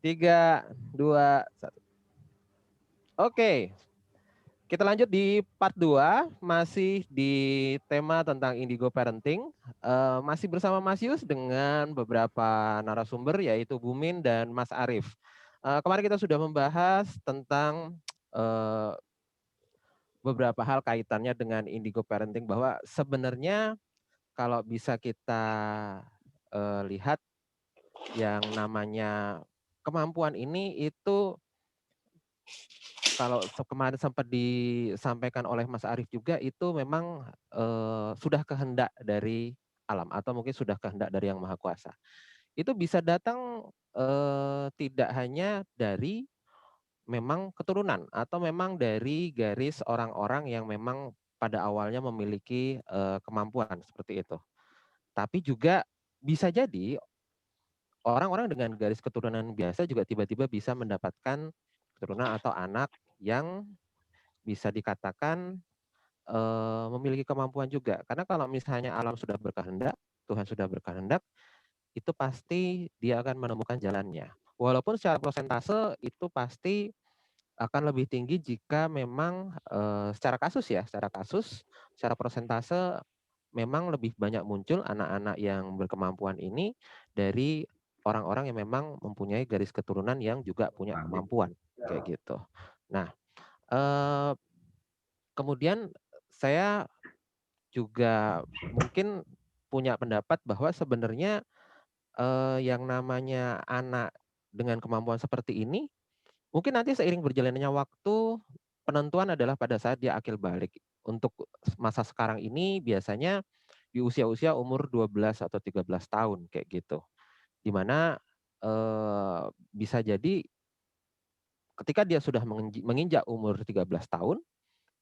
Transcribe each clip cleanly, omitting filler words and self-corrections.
3, 2, 1. Oke, kita lanjut di part 2, masih di tema tentang indigo parenting. Masih bersama Mas Yus dengan beberapa narasumber yaitu Bumin dan Mas Arief. Kemarin kita sudah membahas tentang beberapa hal kaitannya dengan indigo parenting, bahwa sebenarnya kalau bisa kita lihat yang namanya kemampuan ini itu kalau kemarin sempat disampaikan oleh Mas Arief juga itu memang sudah kehendak dari alam atau mungkin sudah kehendak dari Yang Maha Kuasa. Itu bisa datang tidak hanya dari memang keturunan atau memang dari garis orang-orang yang memang pada awalnya memiliki kemampuan seperti itu. Tapi juga bisa jadi orang-orang dengan garis keturunan biasa juga tiba-tiba bisa mendapatkan keturunan atau anak yang bisa dikatakan memiliki kemampuan juga. Karena kalau misalnya alam sudah berkehendak, Tuhan sudah berkehendak, itu pasti dia akan menemukan jalannya. Walaupun secara persentase itu pasti akan lebih tinggi jika memang secara kasus, secara persentase memang lebih banyak muncul anak-anak yang berkemampuan ini dari orang-orang yang memang mempunyai garis keturunan yang juga punya kemampuan kayak gitu. Nah, kemudian saya juga mungkin punya pendapat bahwa sebenarnya yang namanya anak dengan kemampuan seperti ini mungkin nanti seiring berjalannya waktu penentuan adalah pada saat dia akil balik. Untuk masa sekarang ini biasanya di usia-usia umur 12 atau 13 tahun kayak gitu. Di mana bisa jadi ketika dia sudah menginjak umur 13 tahun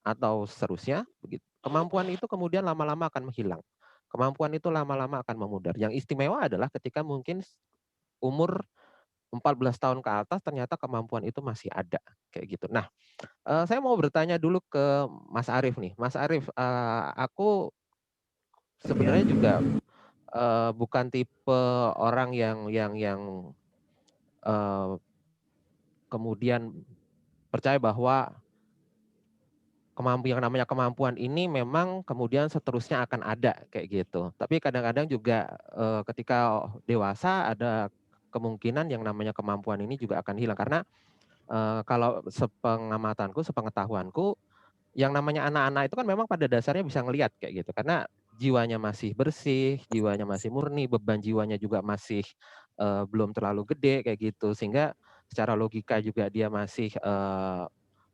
atau seterusnya begitu. Kemampuan itu kemudian lama-lama akan menghilang. Kemampuan itu lama-lama akan memudar. Yang istimewa adalah ketika mungkin umur 14 tahun ke atas ternyata kemampuan itu masih ada kayak gitu. Nah, saya mau bertanya dulu ke Mas Arief nih. Mas Arief, aku Ya, sebenarnya juga bukan tipe orang yang kemudian percaya bahwa yang namanya kemampuan ini memang kemudian seterusnya akan ada kayak gitu. Tapi kadang-kadang juga ketika dewasa ada kemungkinan yang namanya kemampuan ini juga akan hilang karena kalau sepengamatanku, sepengetahuanku, yang namanya anak-anak itu kan memang pada dasarnya bisa ngelihat kayak gitu karena jiwanya masih bersih, jiwanya masih murni, beban jiwanya juga masih belum terlalu gede kayak gitu sehingga secara logika juga dia masih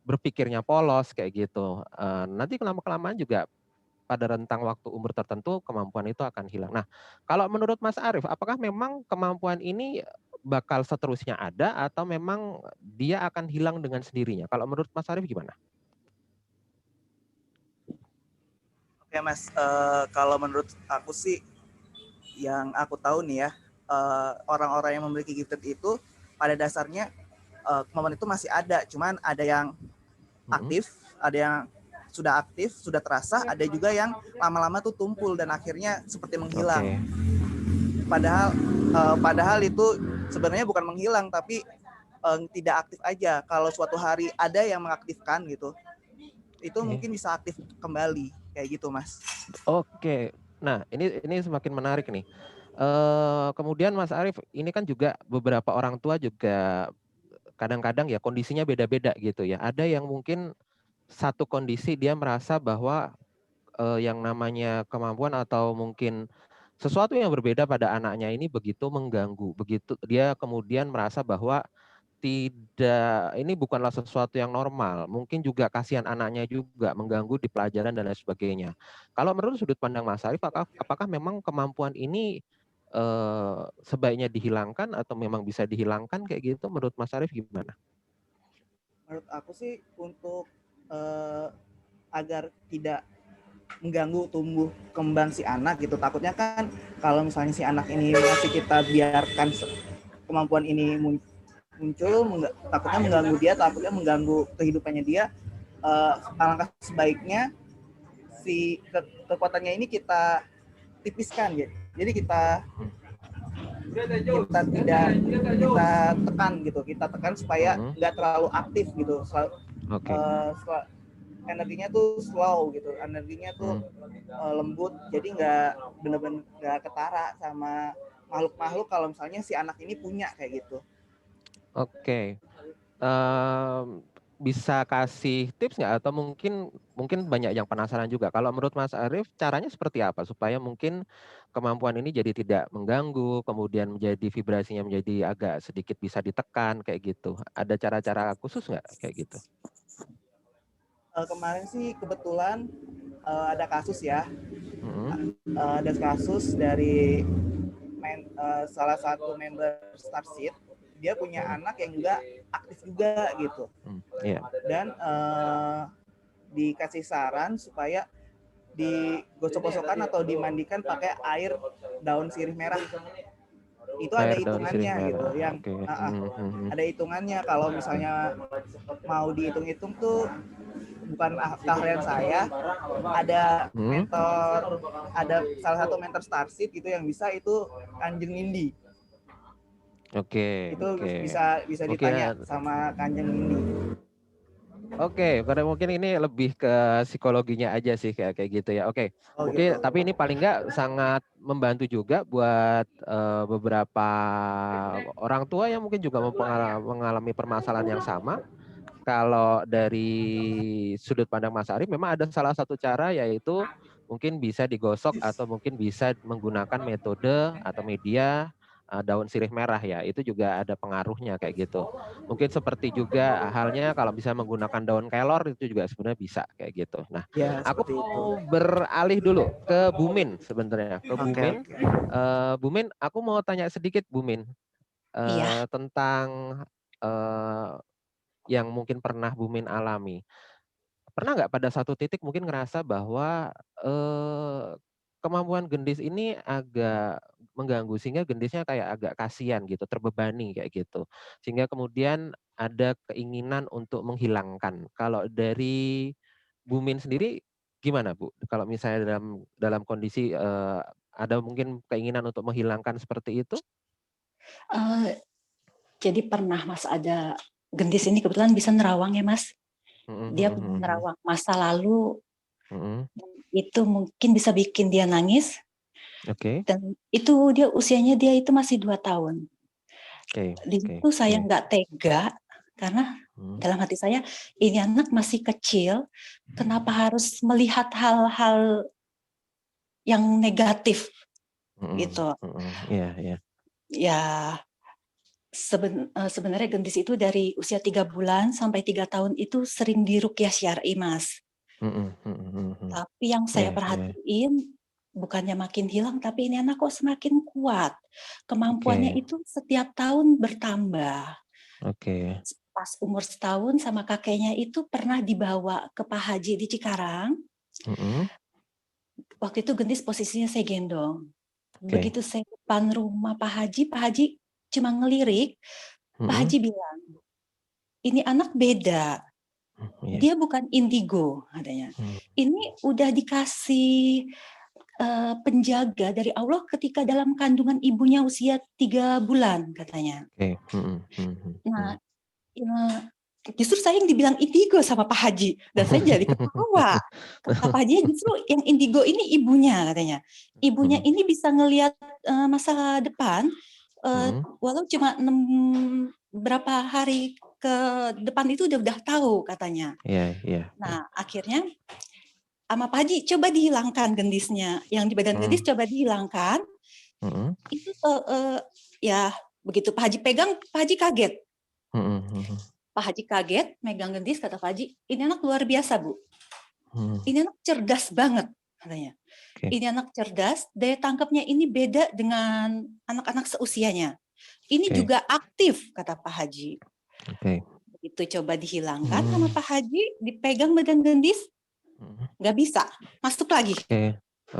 berpikirnya polos kayak gitu. Nanti lama-kelamaan juga pada rentang waktu umur tertentu kemampuan itu akan hilang. Nah, kalau menurut Mas Arief, apakah memang kemampuan ini bakal seterusnya ada atau memang dia akan hilang dengan sendirinya? Kalau menurut Mas Arief gimana? oke Mas. Kalau menurut aku sih, yang aku tahu nih ya, orang-orang yang memiliki gifted itu pada dasarnya kemampuan itu masih ada. Cuman ada yang aktif, ada yang sudah aktif, sudah terasa, ada juga yang lama-lama tuh tumpul dan akhirnya seperti menghilang. Oke. Padahal itu sebenarnya bukan menghilang, tapi tidak aktif aja. Kalau suatu hari ada yang mengaktifkan gitu, itu Oke. mungkin bisa aktif kembali kayak gitu Mas. Oke. Nah, ini semakin menarik nih. Kemudian Mas Arief, ini kan juga beberapa orang tua juga kadang-kadang ya kondisinya beda-beda gitu ya. Ada yang mungkin satu kondisi dia merasa bahwa yang namanya kemampuan atau mungkin sesuatu yang berbeda pada anaknya ini begitu mengganggu, begitu dia kemudian merasa bahwa tidak, ini bukanlah sesuatu yang normal. Mungkin juga kasihan anaknya juga mengganggu di pelajaran dan lain sebagainya. Kalau menurut sudut pandang Mas Arief, apakah memang kemampuan ini sebaiknya dihilangkan atau memang bisa dihilangkan kayak gitu? Menurut Mas Arief gimana? Menurut aku sih untuk agar tidak mengganggu tumbuh kembang si anak gitu, takutnya kan kalau misalnya si anak ini masih kita biarkan kemampuan ini muncul, takutnya mengganggu dia, takutnya mengganggu kehidupannya dia. Alangkah sebaiknya si kekuatannya ini kita tipiskan ya. Jadi kita kita tidak kita tekan gitu, kita tekan supaya nggak terlalu aktif gitu, energinya tuh slow gitu, energinya tuh lembut, jadi nggak bener-bener nggak ketara sama makhluk-makhluk kalau misalnya si anak ini punya kayak gitu. Oke. Bisa kasih tips nggak, atau mungkin banyak yang penasaran juga, kalau menurut Mas Arif caranya seperti apa supaya mungkin kemampuan ini jadi tidak mengganggu, kemudian menjadi vibrasinya menjadi agak sedikit bisa ditekan kayak gitu. Ada cara-cara khusus nggak kayak gitu? Kemarin sih kebetulan ada kasus ya, ada kasus dari salah satu member Starseed, dia punya anak yang juga aktif juga gitu. Dan dikasih saran supaya digosok-gosokkan atau dimandikan pakai air daun sirih merah. Itu ada hitungannya gitu, yang ada hitungannya. Kalau misalnya mau dihitung-hitung tuh bukan keahlian saya, ada mentor, ada salah satu mentor Starseed gitu yang bisa, itu Kanjeng Nindi. Itu bisa ditanya sama Kanjeng Nindi. Oke, karena mungkin ini lebih ke psikologinya aja sih kayak gitu ya. Oke, mungkin gitu. Tapi ini paling nggak sangat membantu juga buat beberapa orang tua yang mungkin juga mengalami permasalahan yang sama. Kalau dari sudut pandang Mas Arif, memang ada salah satu cara, yaitu mungkin bisa digosok atau mungkin bisa menggunakan metode atau media daun sirih merah ya, itu juga ada pengaruhnya kayak gitu. Mungkin seperti juga halnya kalau bisa menggunakan daun kelor, itu juga sebenarnya bisa kayak gitu. Nah, ya, aku mau beralih dulu ke Bumin sebenarnya, ke Bumin. Bumin, aku mau tanya sedikit Bumin tentang yang mungkin pernah Bumin alami. Pernah nggak pada satu titik mungkin ngerasa bahwa kemampuan gendis ini agak mengganggu, sehingga gendisnya kayak agak kasihan gitu, terbebani kayak gitu. Sehingga kemudian ada keinginan untuk menghilangkan. Kalau dari Bumin sendiri gimana, Bu? Kalau misalnya dalam kondisi ada mungkin keinginan untuk menghilangkan seperti itu? Jadi pernah Mas, ada gendis ini kebetulan bisa nerawang ya Mas. Dia punya nerawang masa lalu, itu mungkin bisa bikin dia nangis. Dan itu dia usianya itu masih 2 tahun. Di situ saya nggak tega, karena dalam hati saya, ini anak masih kecil, kenapa harus melihat hal-hal yang negatif gitu. Ya, sebenarnya gendis itu dari usia 3 bulan sampai 3 tahun itu sering diruqyah syar'i Mas. Tapi yang saya perhatiin, bukannya makin hilang, tapi ini anak kok semakin kuat. Kemampuannya itu setiap tahun bertambah. Pas umur setahun sama kakeknya itu pernah dibawa ke Pak Haji di Cikarang. Waktu itu gendis posisinya saya gendong. Begitu saya depan rumah Pak Haji cuma ngelirik. Pak Haji bilang, ini anak beda. Dia bukan indigo adanya. Ini udah dikasih penjaga dari Allah ketika dalam kandungan ibunya usia 3 bulan katanya. Nah, justru saya yang dibilang indigo sama Pak Haji, dan saya jadi ketawa. Kata Pak Haji, justru yang indigo ini ibunya katanya. Ibunya ini bisa ngelihat masa depan, walau cuma 6 berapa hari ke depan itu udah tahu katanya. Nah, akhirnya sama Pak Haji, coba dihilangkan gendisnya, yang di badan gendis coba dihilangkan. Itu ya begitu Pak Haji pegang, Pak Haji kaget. Pak Haji kaget, megang gendis, kata Pak Haji, ini anak luar biasa Bu. Ini anak cerdas banget katanya. Ini anak cerdas, daya tangkapnya ini beda dengan anak-anak seusianya. Ini juga aktif, kata Pak Haji. Begitu coba dihilangkan sama Pak Haji, dipegang badan gendis, nggak bisa, masuk lagi.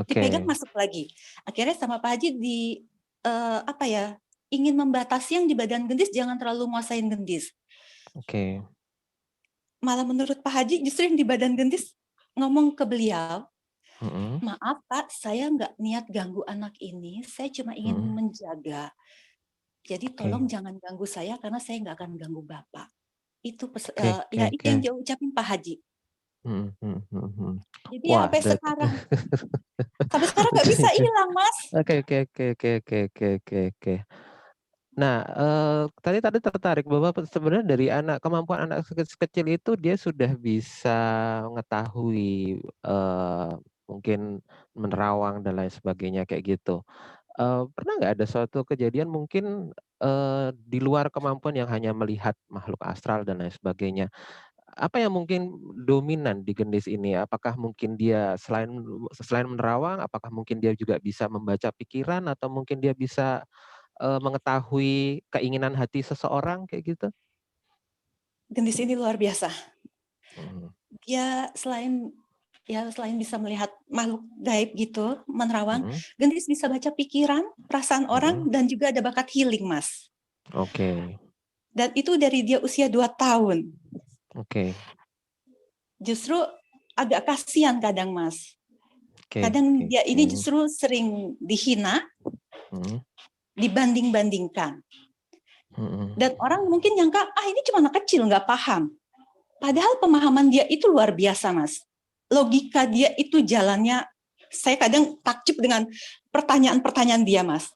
Dipegang masuk lagi. Akhirnya sama Pak Haji ingin membatasi yang di badan gendis, jangan terlalu nguasain gendis. Malah menurut Pak Haji justru yang di badan gendis ngomong ke beliau, maaf Pak, saya nggak niat ganggu anak ini, saya cuma ingin menjaga. Jadi tolong jangan ganggu saya karena saya nggak akan ganggu Bapak. Itu ya itu yang dia ucapin Pak Haji. Jadi ya Wah, sampai sekarang nggak bisa hilang, Mas. Nah, tadi tertarik bahwa sebenarnya dari kemampuan anak kecil itu dia sudah bisa mengetahui, mungkin menerawang dan lain sebagainya kayak gitu. Pernah nggak ada suatu kejadian mungkin, di luar kemampuan yang hanya melihat makhluk astral dan lain sebagainya. Apa yang mungkin dominan di gendis ini? Apakah mungkin dia selain menerawang, apakah mungkin dia juga bisa membaca pikiran atau mungkin dia bisa mengetahui keinginan hati seseorang kayak gitu? Gendis ini luar biasa. Mhm. Dia selain bisa melihat makhluk gaib gitu, menerawang, Gendis bisa baca pikiran, perasaan orang, dan juga ada bakat healing, Mas. Oke. Dan itu dari dia usia 2 tahun. Oke. Justru agak kasihan kadang, Mas. Kadang dia ini justru sering dihina, dibanding-bandingkan. Dan orang mungkin nyangka, ini cuma anak kecil, nggak paham. Padahal pemahaman dia itu luar biasa, Mas. Logika dia itu jalannya, saya kadang takjub dengan pertanyaan-pertanyaan dia, Mas.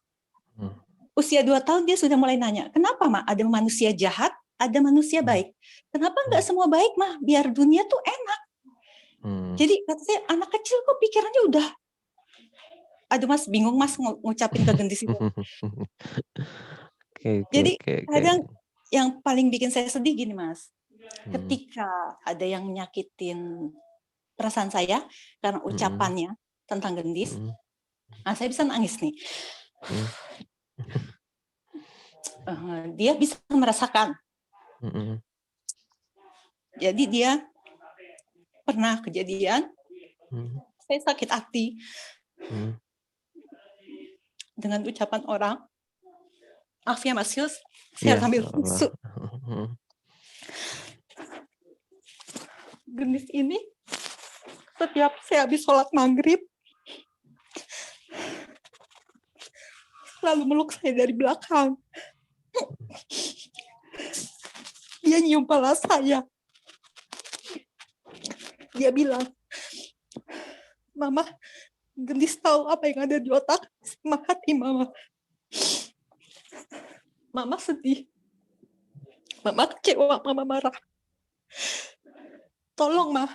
Usia 2 tahun dia sudah mulai nanya, kenapa, Mak? Ada manusia jahat, ada manusia baik. Kenapa nggak semua baik, Mah? Biar dunia tuh enak. Jadi kata saya, anak kecil kok pikirannya udah, aduh Mas, bingung Mas ngucapin ke Gendis itu. Jadi kadang yang paling bikin saya sedih gini, Mas. Ketika ada yang nyakitin perasaan saya karena ucapannya tentang Gendis, saya bisa nangis nih. Dia bisa merasakan. Jadi dia pernah kejadian, saya sakit hati dengan ucapan orang. Maaf ya Mas Yus, saya ambil susu. Gendis ini setiap saya habis sholat maghrib lalu meluk saya dari belakang. Dia nyium kepala saya. Dia bilang, Mama, Gendis tahu apa yang ada di otak sama hati Mama. Mama sedih. Mama kecewa, Mama marah. Tolong, Ma,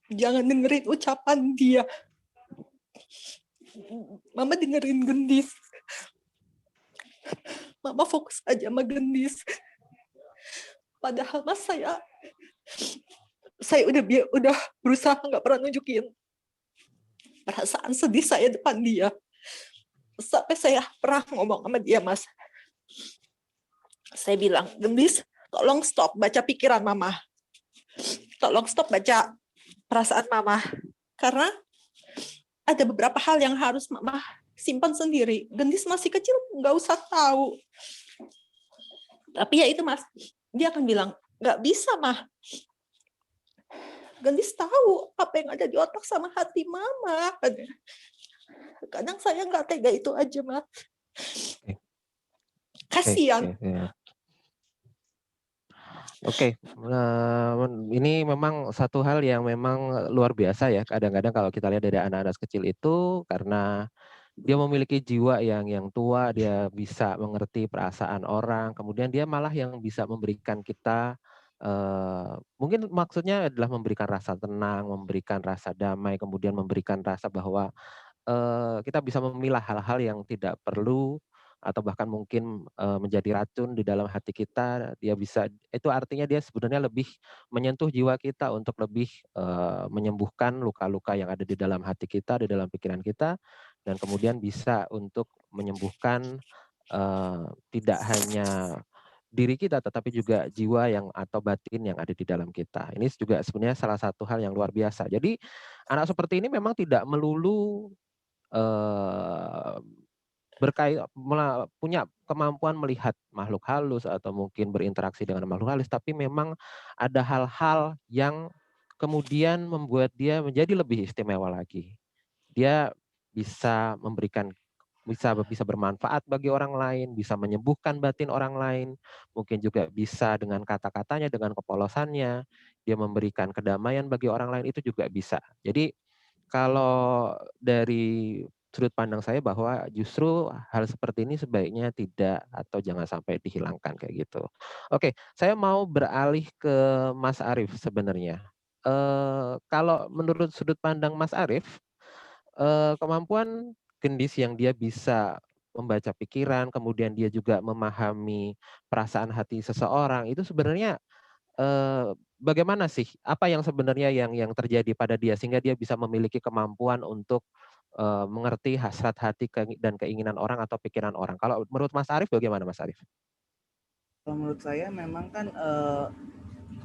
jangan dengerin ucapan dia. Mama dengerin Gendis. Mama fokus aja sama Gendis. Padahal Mas saya udah berusaha nggak pernah nunjukin perasaan sedih saya depan dia. Sampai saya pernah ngomong sama dia, Mas. Saya bilang, Gendis, tolong stop baca pikiran Mama. Tolong stop baca perasaan Mama. Karena ada beberapa hal yang harus Mama simpan sendiri. Gendis masih kecil, nggak usah tahu. Tapi ya itu, Mas. Dia akan bilang, nggak bisa, Mah. Gendis tahu apa yang ada di otak sama hati Mama. Kadang saya nggak tega itu aja, Mas. Kasian. Oke, ini memang satu hal yang memang luar biasa ya. Kadang-kadang kalau kita lihat dari anak-anak kecil itu karena dia memiliki jiwa yang tua, dia bisa mengerti perasaan orang, kemudian dia malah yang bisa memberikan kita, mungkin maksudnya adalah memberikan rasa tenang, memberikan rasa damai, kemudian memberikan rasa bahwa kita bisa memilah hal-hal yang tidak perlu atau bahkan mungkin, menjadi racun di dalam hati kita, dia bisa itu artinya dia sebenarnya lebih menyentuh jiwa kita untuk lebih, menyembuhkan luka-luka yang ada di dalam hati kita, di dalam pikiran kita, dan kemudian bisa untuk menyembuhkan, tidak hanya diri kita tetapi juga jiwa atau batin yang ada di dalam kita. Ini juga sebenarnya salah satu hal yang luar biasa. Jadi anak seperti ini memang tidak melulu Eee, punya kemampuan melihat makhluk halus atau mungkin berinteraksi dengan makhluk halus, tapi memang ada hal-hal yang kemudian membuat dia menjadi lebih istimewa lagi. Dia bisa memberikan bisa bermanfaat bagi orang lain, bisa menyembuhkan batin orang lain, mungkin juga bisa dengan kata-katanya, dengan kepolosannya, dia memberikan kedamaian bagi orang lain, itu juga bisa. Jadi kalau dari sudut pandang saya bahwa justru hal seperti ini sebaiknya tidak atau jangan sampai dihilangkan kayak gitu. Oke, saya mau beralih ke Mas Arief sebenarnya. Kalau menurut sudut pandang Mas Arief, kemampuan gendis yang dia bisa membaca pikiran, kemudian dia juga memahami perasaan hati seseorang, itu sebenarnya, bagaimana sih? Apa yang sebenarnya yang terjadi pada dia sehingga dia bisa memiliki kemampuan untuk, mengerti hasrat hati dan keinginan orang atau pikiran orang? Kalau menurut Mas Arief bagaimana Mas Arief? Kalau menurut saya memang kan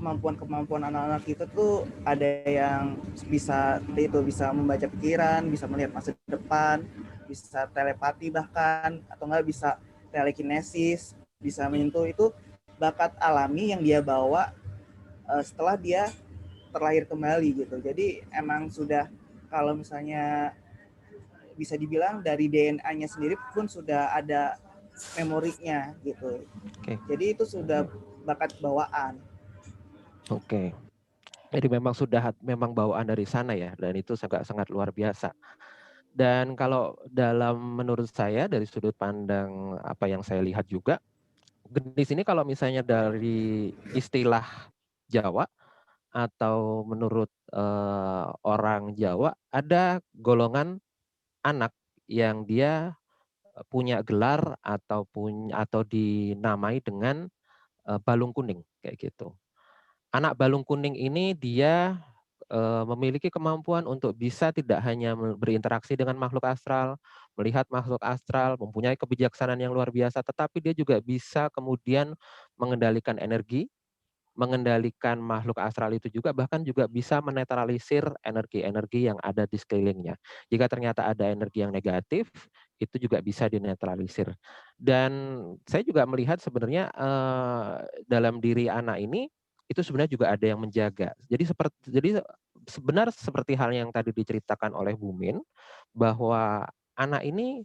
kemampuan anak-anak kita tuh ada yang bisa itu bisa membaca pikiran, bisa melihat masa depan, bisa telepati bahkan atau enggak bisa telekinesis, bisa menyentuh. Itu bakat alami yang dia bawa setelah dia terlahir kembali gitu. Jadi emang sudah, kalau misalnya bisa dibilang dari DNA-nya sendiri pun sudah ada memorinya gitu. Oke. Jadi itu sudah bakat bawaan. Oke. Jadi memang bawaan dari sana ya, dan itu sangat sangat luar biasa. Dan kalau menurut saya dari sudut pandang apa yang saya lihat juga, gendis ini kalau misalnya dari istilah Jawa atau menurut, orang Jawa, ada golongan anak yang dia, punya gelar atau dinamai dengan, balung kuning, kayak gitu. Anak balung kuning ini dia, memiliki kemampuan untuk bisa tidak hanya berinteraksi dengan makhluk astral, melihat makhluk astral, mempunyai kebijaksanaan yang luar biasa, tetapi dia juga bisa kemudian mengendalikan energi, mengendalikan makhluk astral itu juga, bahkan juga bisa menetralisir energi-energi yang ada di sekelilingnya. Jika ternyata ada energi yang negatif, itu juga bisa dinetralisir. Dan saya juga melihat sebenarnya, dalam diri anak ini, itu sebenarnya juga ada yang menjaga. Jadi seperti hal yang tadi diceritakan oleh Bu Min, bahwa anak ini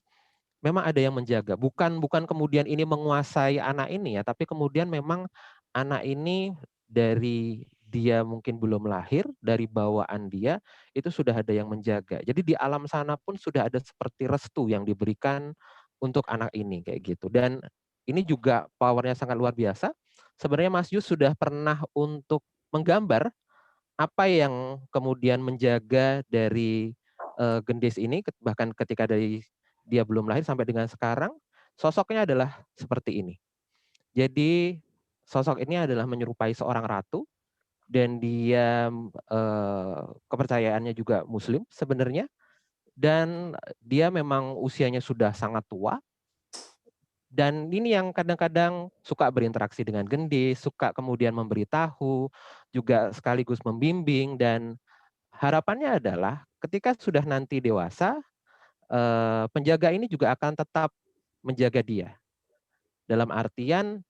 memang ada yang menjaga, bukan kemudian ini menguasai anak ini ya, tapi kemudian memang anak ini dari dia mungkin belum lahir, dari bawaan dia, itu sudah ada yang menjaga. Jadi di alam sana pun sudah ada seperti restu yang diberikan untuk anak ini, kayak gitu. Dan ini juga power-nya sangat luar biasa. Sebenarnya Mas Yus sudah pernah untuk menggambar apa yang kemudian menjaga dari, gendis ini bahkan ketika dari dia belum lahir sampai dengan sekarang, sosoknya adalah seperti ini. Jadi sosok ini adalah menyerupai seorang ratu dan dia, kepercayaannya juga muslim sebenarnya, dan dia memang usianya sudah sangat tua, dan ini yang kadang-kadang suka berinteraksi dengan gendis, suka kemudian memberitahu, juga sekaligus membimbing, dan harapannya adalah ketika sudah nanti dewasa, penjaga ini juga akan tetap menjaga dia. Dalam artian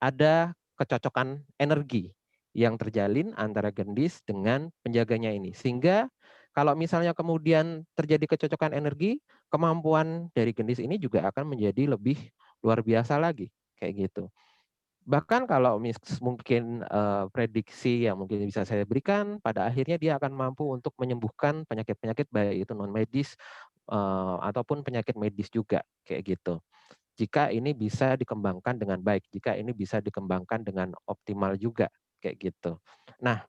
ada kecocokan energi yang terjalin antara gendis dengan penjaganya ini. Sehingga kalau misalnya kemudian terjadi kecocokan energi, kemampuan dari gendis ini juga akan menjadi lebih luar biasa lagi, kayak gitu. Bahkan kalau mungkin, prediksi yang mungkin bisa saya berikan, pada akhirnya dia akan mampu untuk menyembuhkan penyakit-penyakit baik itu non medis, ataupun penyakit medis juga, kayak gitu. Jika ini bisa dikembangkan dengan baik, jika ini bisa dikembangkan dengan optimal juga, kayak gitu. Nah,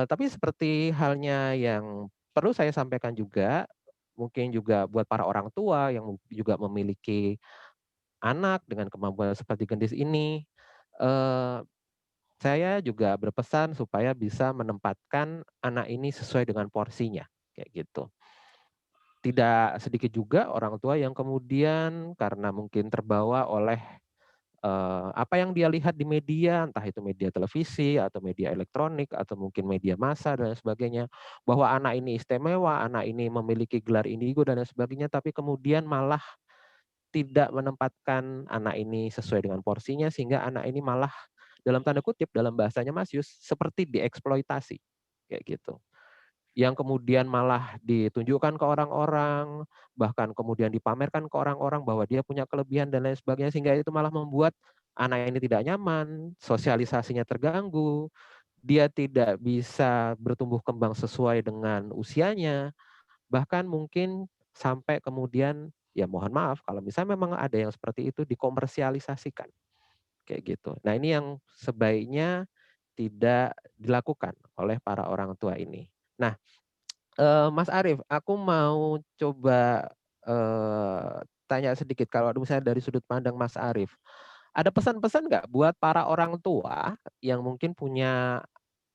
tapi seperti halnya yang perlu saya sampaikan juga, mungkin juga buat para orang tua yang juga memiliki anak dengan kemampuan seperti gendis ini, eee, saya juga berpesan supaya bisa menempatkan anak ini sesuai dengan porsinya, kayak gitu. Tidak sedikit juga orang tua yang kemudian karena mungkin terbawa oleh, apa yang dia lihat di media, entah itu media televisi atau media elektronik atau mungkin media massa dan lain sebagainya, bahwa anak ini istimewa, anak ini memiliki gelar indigo dan lain sebagainya, tapi kemudian malah tidak menempatkan anak ini sesuai dengan porsinya, sehingga anak ini malah dalam tanda kutip, dalam bahasanya Mas Yus, seperti dieksploitasi, kayak gitu. yang kemudian malah ditunjukkan ke orang-orang, bahkan kemudian dipamerkan ke orang-orang bahwa dia punya kelebihan dan lain sebagainya, sehingga itu malah membuat anak ini tidak nyaman, sosialisasinya terganggu, dia tidak bisa bertumbuh kembang sesuai dengan usianya, bahkan mungkin sampai kemudian, ya mohon maaf kalau misalnya memang ada yang seperti itu dikomersialisasikan, kayak gitu. Nah ini yang sebaiknya tidak dilakukan oleh para orang tua ini. Nah, Mas Arief, aku mau coba, tanya sedikit kalau misalnya dari sudut pandang Mas Arief, ada pesan-pesan nggak buat para orang tua yang mungkin punya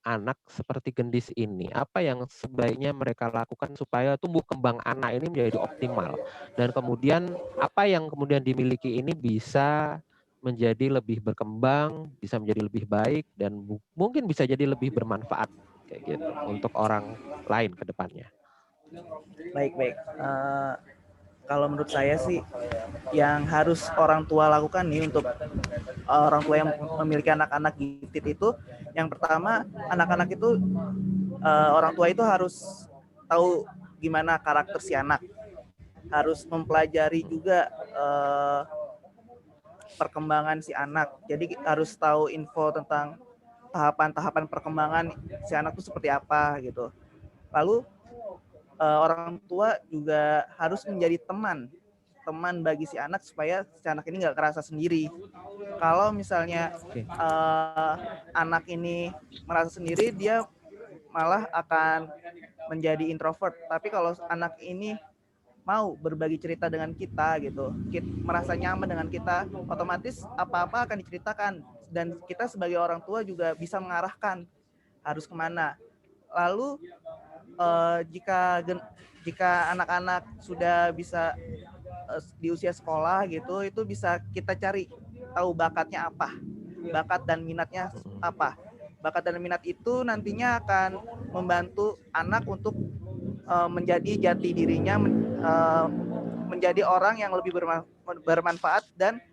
anak seperti gendis ini? Apa yang sebaiknya mereka lakukan supaya tumbuh kembang anak ini menjadi optimal? Dan kemudian apa yang kemudian dimiliki ini bisa menjadi lebih berkembang, bisa menjadi lebih baik, dan mungkin bisa jadi lebih bermanfaat kayak gitu untuk orang lain ke depannya. Baik. Kalau menurut saya sih yang harus orang tua lakukan nih untuk orang tua yang memiliki anak-anak gifted itu, yang pertama, anak-anak itu orang tua itu harus tahu gimana karakter si anak, harus mempelajari juga perkembangan si anak. Jadi harus tahu info tentang tahapan-tahapan perkembangan si anak itu seperti apa gitu. Lalu orang tua juga harus menjadi teman bagi si anak supaya si anak ini nggak kerasa sendiri. Kalau misalnya anak ini merasa sendiri, dia malah akan menjadi introvert. Tapi kalau anak ini mau berbagi cerita dengan kita gitu, merasa nyaman dengan kita, otomatis apa-apa akan diceritakan, dan kita sebagai orang tua juga bisa mengarahkan harus kemana. Lalu jika anak-anak sudah bisa di usia sekolah gitu, itu bisa kita cari tahu bakatnya apa, bakat dan minatnya apa. Bakat dan minat itu nantinya akan membantu anak untuk menjadi jati dirinya, menjadi orang yang lebih bermanfaat, dan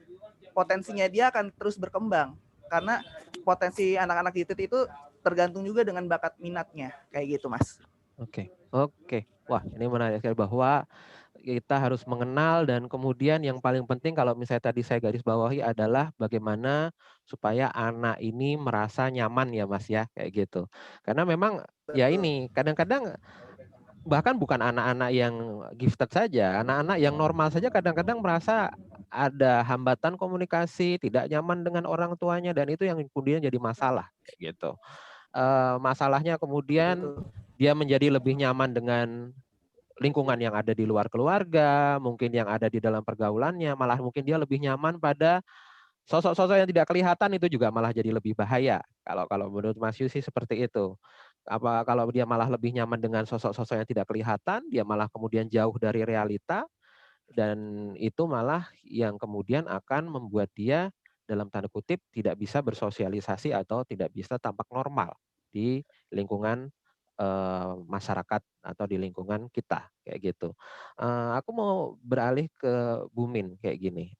potensinya dia akan terus berkembang, karena potensi anak-anak itu tergantung juga dengan bakat minatnya, kayak gitu Mas. Oke. Wah, ini menarik sekali bahwa kita harus mengenal, dan kemudian yang paling penting kalau misalnya tadi saya garis bawahi adalah bagaimana supaya anak ini merasa nyaman ya Mas ya, kayak gitu. Karena memang ya Betul. ini kadang-kadang bahkan bukan anak-anak yang gifted saja, anak-anak yang normal saja kadang-kadang merasa ada hambatan komunikasi, tidak nyaman dengan orang tuanya, dan itu yang kemudian jadi masalah kayak gitu. Masalahnya kemudian Betul. dia menjadi lebih nyaman dengan lingkungan yang ada di luar keluarga, mungkin yang ada di dalam pergaulannya, malah mungkin dia lebih nyaman pada sosok-sosok yang tidak kelihatan, itu juga malah jadi lebih bahaya. Kalau kalau menurut Mas Yu sih seperti itu. Apa kalau dia malah lebih nyaman dengan sosok-sosok yang tidak kelihatan, dia malah kemudian jauh dari realita, dan itu malah yang kemudian akan membuat dia dalam tanda kutip tidak bisa bersosialisasi atau tidak bisa tampak normal di lingkungan masyarakat atau di lingkungan kita kayak gitu. Aku mau beralih ke Bumin kayak gini.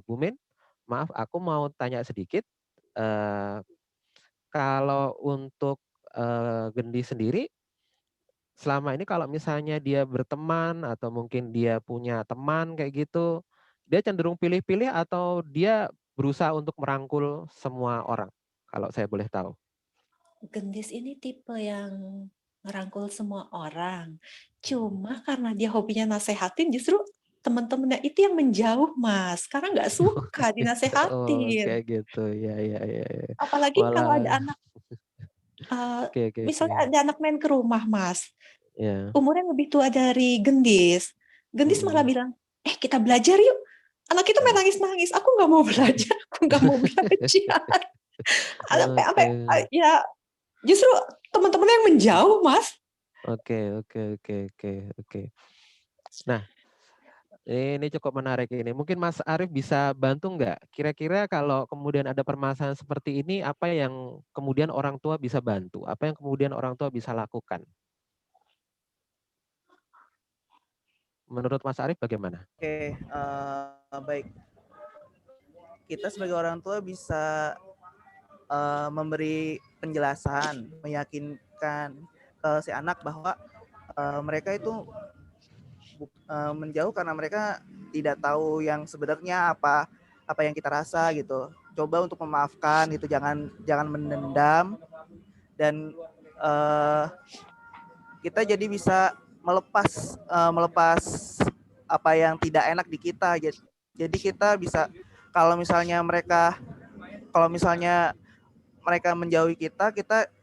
Bumin, maaf aku mau tanya sedikit. Eh, Kalau untuk Gendi sendiri, selama ini kalau misalnya dia berteman atau mungkin dia punya teman kayak gitu, dia cenderung pilih-pilih atau dia berusaha untuk merangkul semua orang? Kalau saya boleh tahu. Gendis ini tipe yang ngerangkul semua orang. Cuma karena dia hobinya nasehatin, justru teman-temannya itu yang menjauh, Mas. Karena nggak suka Oh, dinasehatin. kayak gitu. Ya. Apalagi kalau Walah. ada anak, Oke. misalnya ada anak main ke rumah, Mas. Ya. Umurnya lebih tua dari Gendis. Gendis malah Mm-mm. bilang, kita belajar yuk. Anak itu main nangis-nangis. Aku nggak mau belajar, aku nggak mau belajar. Sampai Oke. ya justru teman-teman yang menjauh, Mas. Oke. Nah, ini cukup menarik ini. Mungkin Mas Arief bisa bantu nggak? Kira-kira kalau kemudian ada permasalahan seperti ini, apa yang kemudian orang tua bisa bantu? Apa yang kemudian orang tua bisa lakukan? Menurut Mas Arief bagaimana? Oke, baik. Kita sebagai orang tua bisa memberi penjelasan, meyakinkan ke si anak bahwa mereka itu menjauh karena mereka tidak tahu yang sebenarnya apa yang kita rasa gitu. Coba untuk memaafkan gitu, jangan mendendam, dan kita jadi bisa melepas apa yang tidak enak di kita. Jadi kita bisa, kalau misalnya mereka menjauhi kita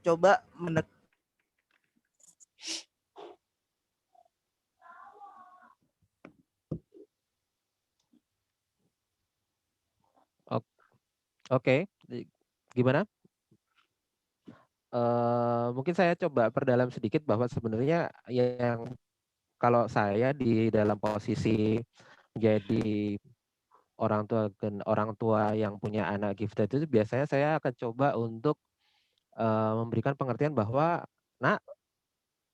coba Oke, gimana? Mungkin saya coba perdalam sedikit bahwa sebenarnya yang kalau saya di dalam posisi jadi orang tua yang punya anak gifted itu biasanya saya akan coba untuk memberikan pengertian bahwa, "Nak,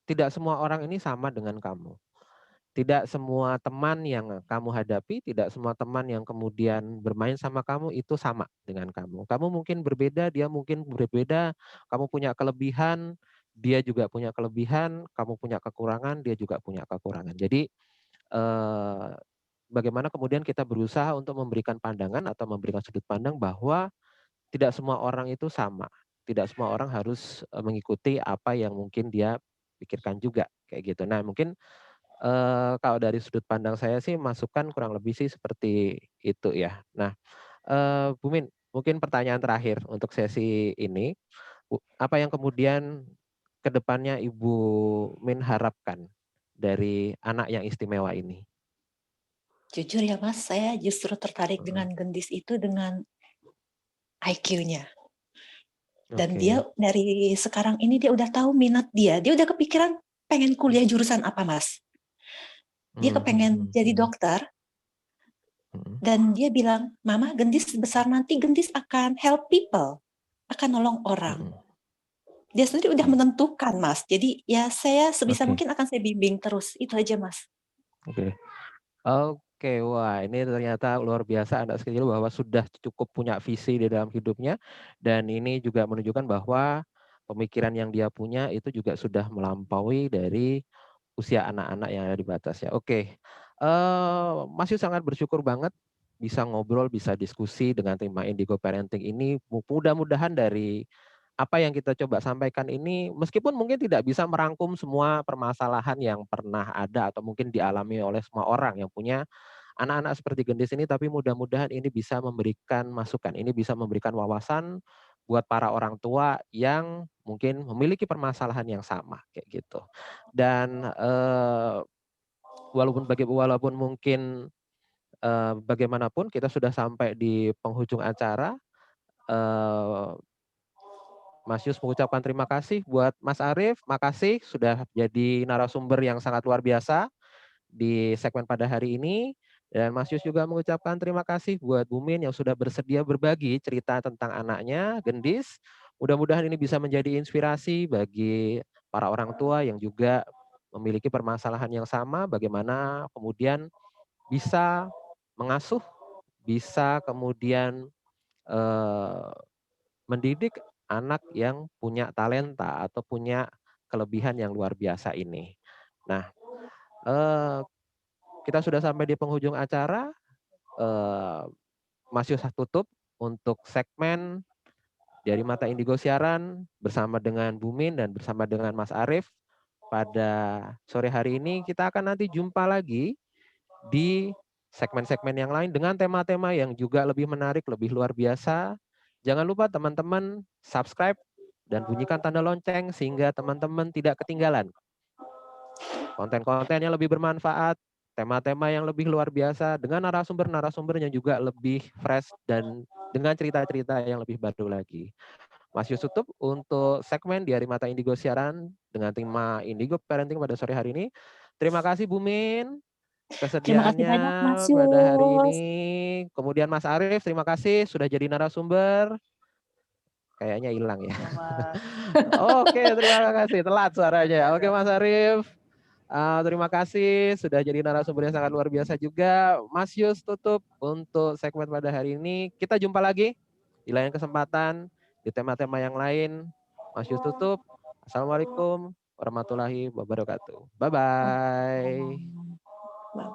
tidak semua orang ini sama dengan kamu. Tidak semua teman yang kamu hadapi, tidak semua teman yang kemudian bermain sama kamu itu sama dengan kamu. Kamu mungkin berbeda, dia mungkin berbeda, kamu punya kelebihan, dia juga punya kelebihan, kamu punya kekurangan, dia juga punya kekurangan." Jadi eh, bagaimana kemudian kita berusaha untuk memberikan pandangan atau memberikan sudut pandang bahwa tidak semua orang itu sama. Tidak semua orang harus mengikuti apa yang mungkin dia pikirkan juga kayak gitu. Nah, mungkin kalau dari sudut pandang saya sih masukan kurang lebih sih seperti itu ya. Nah, Bu Min, mungkin pertanyaan terakhir untuk sesi ini, apa yang kemudian ke depannya Ibu Min harapkan dari anak yang istimewa ini? Jujur ya Mas, saya justru tertarik dengan Gendis itu dengan IQ-nya. Dan dia dari sekarang ini dia udah tahu minat dia udah kepikiran pengen kuliah jurusan apa Mas. Dia kepengen jadi dokter. Dan dia bilang, "Mama, Gendis besar nanti Gendis akan help people, akan nolong orang." Dia sendiri udah menentukan Mas. Jadi ya saya sebisa mungkin akan saya bimbing terus. Itu aja Mas. Oke, wah ini ternyata luar biasa anak kecil bahwa sudah cukup punya visi di dalam hidupnya, dan ini juga menunjukkan bahwa pemikiran yang dia punya itu juga sudah melampaui dari usia anak-anak yang ada di batasnya. Oke, masih sangat bersyukur banget bisa ngobrol, bisa diskusi dengan tim Indigo Parenting ini. Mudah-mudahan dari apa yang kita coba sampaikan ini, meskipun mungkin tidak bisa merangkum semua permasalahan yang pernah ada atau mungkin dialami oleh semua orang yang punya anak-anak seperti Gendis ini, tapi mudah-mudahan ini bisa memberikan masukan, ini bisa memberikan wawasan buat para orang tua yang mungkin memiliki permasalahan yang sama kayak gitu. Dan walaupun mungkin bagaimanapun kita sudah sampai di penghujung acara. Mas Yus mengucapkan terima kasih buat Mas Arief, makasih sudah jadi narasumber yang sangat luar biasa di segmen pada hari ini. Dan Mas Yus juga mengucapkan terima kasih buat Bu Min yang sudah bersedia berbagi cerita tentang anaknya, Gendis. Mudah-mudahan ini bisa menjadi inspirasi bagi para orang tua yang juga memiliki permasalahan yang sama, bagaimana kemudian bisa mengasuh, bisa kemudian mendidik anak yang punya talenta atau punya kelebihan yang luar biasa ini. Nah, kita sudah sampai di penghujung acara. Mas Yus tutup untuk segmen dari Mata Indigo Siaran bersama dengan Bu Min dan bersama dengan Mas Arief. Pada sore hari ini kita akan nanti jumpa lagi di segmen-segmen yang lain dengan tema-tema yang juga lebih menarik, lebih luar biasa. Jangan lupa teman-teman subscribe dan bunyikan tanda lonceng sehingga teman-teman tidak ketinggalan konten-konten yang lebih bermanfaat, tema-tema yang lebih luar biasa dengan narasumber-narasumber yang juga lebih fresh dan dengan cerita-cerita yang lebih baru lagi. Mas Yus tutup untuk segmen di Hari Mata Indigo Siaran dengan tema Indigo Parenting pada sore hari ini. Terima kasih Bu Min Terima kasih kesediaannya banyak Mas pada hari ini. Yus. Kemudian Mas Arief, terima kasih sudah jadi narasumber. Kayaknya hilang ya. Oke, terima kasih. Telat suaranya. Oke Mas Arief. Terima kasih sudah jadi narasumber yang sangat luar biasa juga. Mas Yus tutup untuk segmen pada hari ini. Kita jumpa lagi di lain kesempatan di tema-tema yang lain. Mas Yus tutup. Assalamualaikum warahmatullahi wabarakatuh. Bye-bye. Bye.